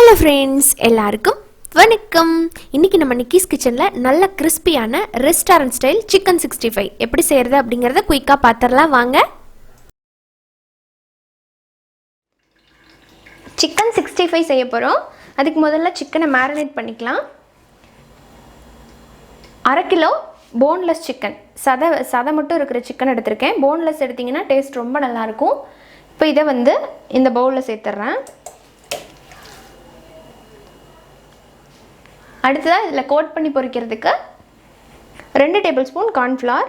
Hello friends, எல்லாருக்கும் வணக்கம். இன்றைக்கி நம்ம நிக்கிஸ் கிச்சனில் நல்ல கிறிஸ்பியான ரெஸ்டாரண்ட் ஸ்டைல் சிக்கன் 65 எப்படி செய்கிறது அப்படிங்கிறத குயிக்காக பார்த்துடலாம் வாங்க. சிக்கன் 65 செய்ய போகிறோம். அதுக்கு முதல்ல சிக்கனை மேரினேட் பண்ணிக்கலாம். 1/2 கிலோ போன்லெஸ் சிக்கன், சதை மட்டும் இருக்கிற சிக்கன் எடுத்திருக்கேன். போன்லெஸ் எடுத்திங்கன்னா டேஸ்ட் ரொம்ப நல்லாயிருக்கும். இப்போ இதை இந்த பவுலில் சேர்த்துட்றேன். அடுத்ததாக இதில் கோட் பண்ணி பொரிக்கிறதுக்கு 2 table spoon cornflour,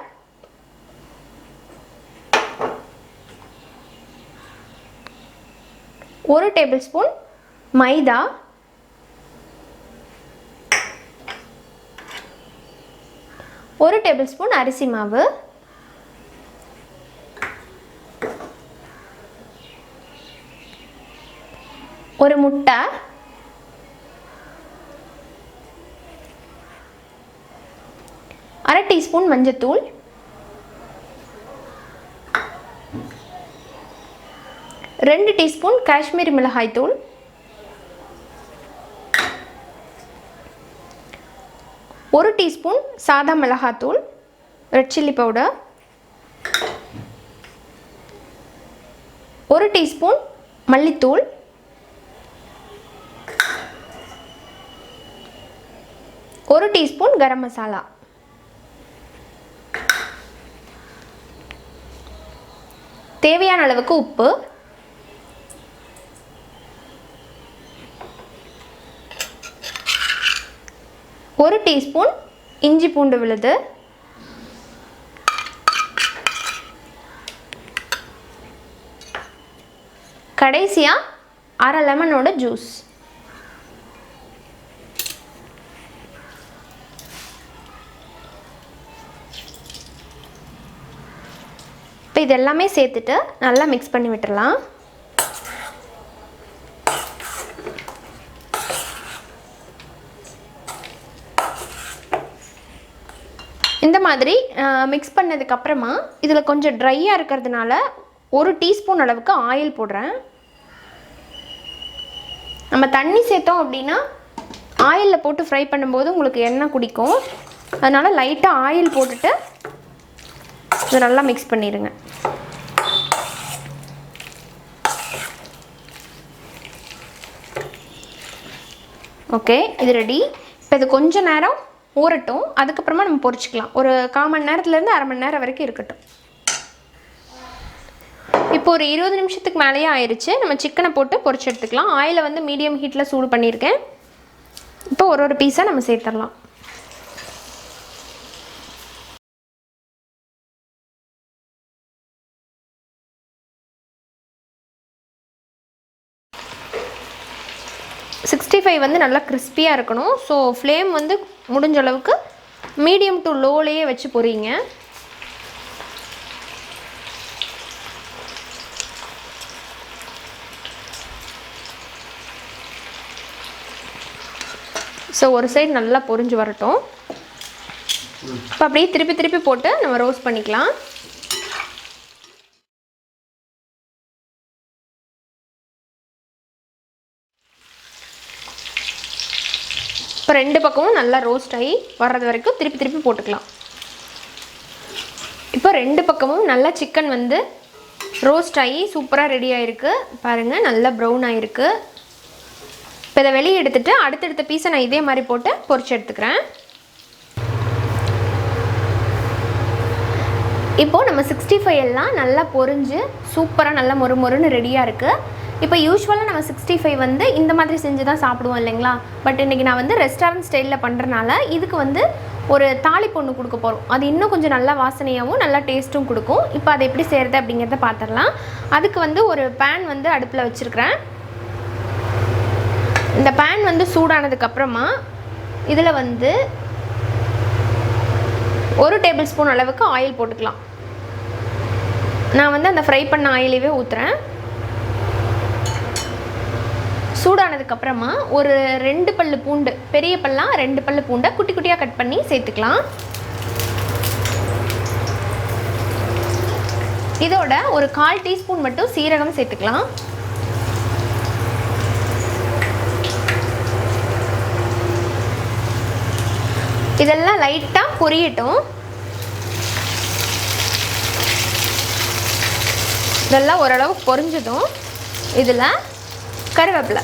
1 table spoon maida, 1 table spoon அரிசி மாவு, 1 முட்டை, 1/2 டீஸ்பூன் மஞ்சத்தூள், 2 டீஸ்பூன் காஷ்மீரி மிளகாய் தூள், 1 டீஸ்பூன் சாதா மிளகாத்தூள் ரெட் சில்லி பவுடர், 1 டீஸ்பூன் மல்லித்தூள், 1 டீஸ்பூன் கரம் மசாலா, தேவையான அளவுக்கு உப்பு, ஒரு டீஸ்பூன் இஞ்சி பூண்டு விழுது, கடைசியாக 1/2 லெமனோட ஜூஸ். இப்போ இதெல்லாமே சேர்த்துட்டு நல்லா மிக்ஸ் பண்ணி விட்டுடலாம். இந்த மாதிரி மிக்ஸ் பண்ணதுக்கப்புறமா இதில் கொஞ்சம் ட்ரையாக இருக்கிறதுனால 1 டீஸ்பூன் அளவுக்கு ஆயில் போடுறேன். நம்ம தண்ணி சேர்த்தோம் அப்படின்னா ஆயிலில் போட்டு ஃப்ரை பண்ணும்போது உங்களுக்கு எண்ணெய் குடிக்கும். அதனால் லைட்டாக ஆயில் போட்டுட்டு இதை நல்லா மிக்ஸ் பண்ணிடுங்க. ஓகே, இது ரெடி. இப்போ இது கொஞ்சம் நேரம் ஊறட்டும், அதுக்கப்புறமா நம்ம பொரிச்சிக்கலாம். ஒரு 1/4 மணி நேரத்துலேருந்து 1/2 மணி நேரம் வரைக்கும் இருக்கட்டும். இப்போ ஒரு 20 நிமிஷத்துக்கு மேலேயே ஆயிடுச்சு. நம்ம சிக்கனை போட்டு பொரிச்சு எடுத்துக்கலாம். ஆயிலை மீடியம் ஹீட்டில் சூடு பண்ணியிருக்கேன். இப்போ ஒரு பீஸாக நம்ம சேர்த்துடலாம். சிக்ஸ்டி ஃபைவ் நல்லா கிறிஸ்பியாக இருக்கணும். ஸோ ஃப்ளேம் முடிஞ்ச அளவுக்கு மீடியம் டு லோலேயே வச்சு பொரியுங்க. ஸோ ஒரு சைடு நல்லா பொரிஞ்சு வரட்டும். இப்போ அப்படியே திருப்பி திருப்பி போட்டு நம்ம ரோஸ்ட் பண்ணிக்கலாம். இப்போ 2 பக்கமும் நல்லா ரோஸ்ட் ஆகி வர்றது வரைக்கும் திருப்பி திருப்பி போட்டுக்கலாம். இப்போ 2 பக்கமும் நல்லா சிக்கன் ரோஸ்ட் ஆகி சூப்பராக ரெடி ஆகிருக்கு. பாருங்கள், நல்லா ப்ரௌன் ஆகிருக்கு. இப்போ இதை வெளியே எடுத்துகிட்டு அடுத்தடுத்த பீஸை நான் இதே மாதிரி போட்டு பொரிச்சு எடுத்துக்கிறேன். இப்போது நம்ம 65 எல்லாம் நல்லா பொரிஞ்சு சூப்பராக நல்லா மொறுமொறுன்னு ரெடியாக இருக்குது. இப்போ யூஸ்வலாக நம்ம 65 இந்த மாதிரி செஞ்சு தான் சாப்பிடுவோம் இல்லைங்களா. பட் இன்றைக்கி நான் ரெஸ்டாரண்ட் ஸ்டைலில் பண்ணுறனால இதுக்கு ஒரு தாளிப்பு ஒன்று கொடுக்க போகிறோம். அது இன்னும் கொஞ்சம் நல்லா வாசனையாகவும் நல்லா டேஸ்ட்டும் கொடுக்கும். இப்போ அதை எப்படி செய்கிறது அப்படிங்கிறத பார்த்துடலாம். அதுக்கு ஒரு பேன் அடுப்பில் வச்சுருக்கிறேன். இந்த பேன் சூடானதுக்கப்புறமா இதில் 1 டேபிள் ஸ்பூன் அளவுக்கு ஆயில் போட்டுக்கலாம். நான் அந்த ஃப்ரை பண்ண ஆயிலவே ஊற்றுறேன். சூடானதுக்கப்புறமா ஒரு 2 பல்லு பூண்டு, பெரிய பல்லாம் 2 பல்லு பூண்டை குட்டி குட்டியாக கட் பண்ணி சேர்த்துக்கலாம். இதோட ஒரு 1/4 டீஸ்பூன் மட்டும் சீரகம் சேர்த்துக்கலாம். இதெல்லாம் லைட்டாக பொரியட்டும். இதெல்லாம் ஓரளவு பொரிஞ்சதும் இதில் கருவேப்பிலை,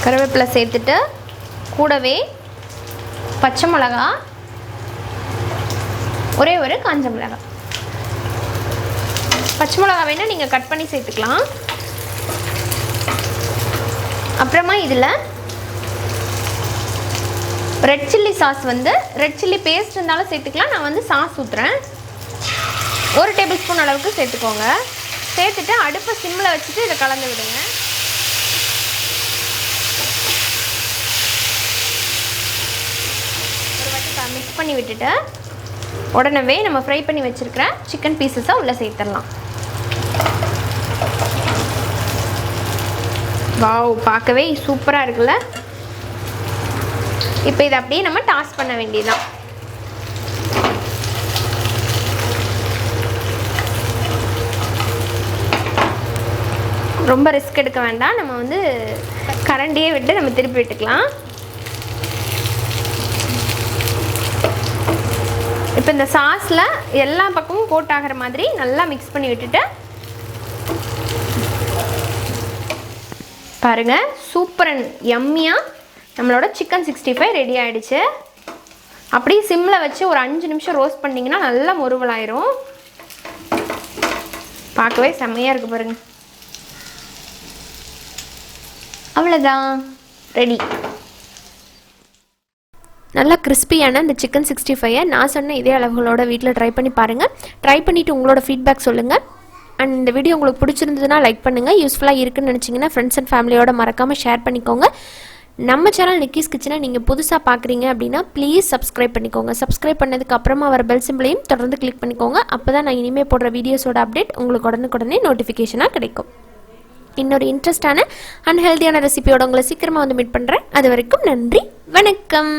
கருவேப்பிலை சேர்த்துட்டு கூடவே பச்சை மிளகா, ஒரே ஒரு காஞ்ச மிளகாய். பச்சை மிளகா வேணால் நீங்கள் கட் பண்ணி சேர்த்துக்கலாம். அப்புறமா இதில் ரெட் சில்லி சாஸ் வந்து ரெட் சில்லி பேஸ்ட் இருந்தாலும் சேர்த்துக்கலாம். நான் வந்து சாஸ் ஊற்றுறேன். 1 டேபிள் ஸ்பூன் அளவுக்கு சேர்த்துக்கோங்க. சேர்த்துட்டு அடுப்பை சிம்மில் வச்சுட்டு இதை கலந்து விடுங்க. ஒரு வாட்டி மிக்ஸ் பண்ணி விட்டுட்டு உடனே நம்ம ஃப்ரை பண்ணி வச்சுருக்கிற சிக்கன் பீசஸை உள்ளே சேர்த்துடலாம். வாவ், பார்க்கவே சூப்பராக இருக்குல்ல. இப்போ இதை அப்படியே நம்ம டாஸ் பண்ண வேண்டியதுதான். ரொம்ப ரிஸ்க் எடுக்க வேண்டாம். நம்ம வந்து கரண்டியே விட்டு நம்ம திருப்பி விட்டுக்கலாம். இப்போ இந்த சாஸில் எல்லா பக்கமும் கோட் ஆகிற மாதிரி நல்லா மிக்ஸ் பண்ணி விட்டுட்டு பாருங்கள், சூப்பர் அண்ட் யம்மியாக நம்மளோட சிக்கன் 65 ரெடி ஆகிடுச்சு. அப்படியே சிம்மில் வச்சு ஒரு 5 நிமிஷம் ரோஸ்ட் பண்ணிங்கன்னா நல்லா முறுவலாயிரும். பார்க்கவே செம்மையாக இருக்குது பாருங்கள். அவ்வளோதான், ரெடி. நல்லா கிறிஸ்பியான இந்த சிக்கன் 65 நான் சொன்ன இதே அளவுகளோட வீட்டில் ட்ரை பண்ணி பாருங்கள். ட்ரை பண்ணிவிட்டு உங்களோட ஃபீட்பேக் சொல்லுங்கள். அண்ட் இந்த வீடியோ உங்களுக்கு பிடிச்சிருந்ததுன்னா லைக் பண்ணுங்கள். யூஸ்ஃபுல்லாக இருக்குன்னு நினச்சிங்கன்னா ஃப்ரெண்ட்ஸ் அண்ட் ஃபேமிலியோட மறக்காமல் ஷேர் பண்ணிக்கோங்க. நம்ம சேனல் நிக்கிஸ் கிச்சனை நீங்கள் புதுசாக பார்க்குறீங்க அப்படின்னா ப்ளீஸ் சப்ஸ்கிரைப் பண்ணிக்கோங்க. சப்ஸ்கிரைப் பண்ணதுக்கு அப்புறமா வர பெல் சிம்பிளையும் தொடர்ந்து கிளிக் பண்ணிக்கோங்க. அப்போ தான் நான் இனிமேல் போடுற வீடியோஸோட அப்டேட் உங்களுக்கு உடனுக்குடனே நோட்டிஃபிகேஷனாக கிடைக்கும். இன்னொரு இன்ட்ரெஸ்டான அண்ட் ஹெல்த்தியான ரெசிபியோட உங்களை சீக்கிரமாக வந்து மீட் பண்ணுறேன். அது வரைக்கும் நன்றி, வணக்கம்.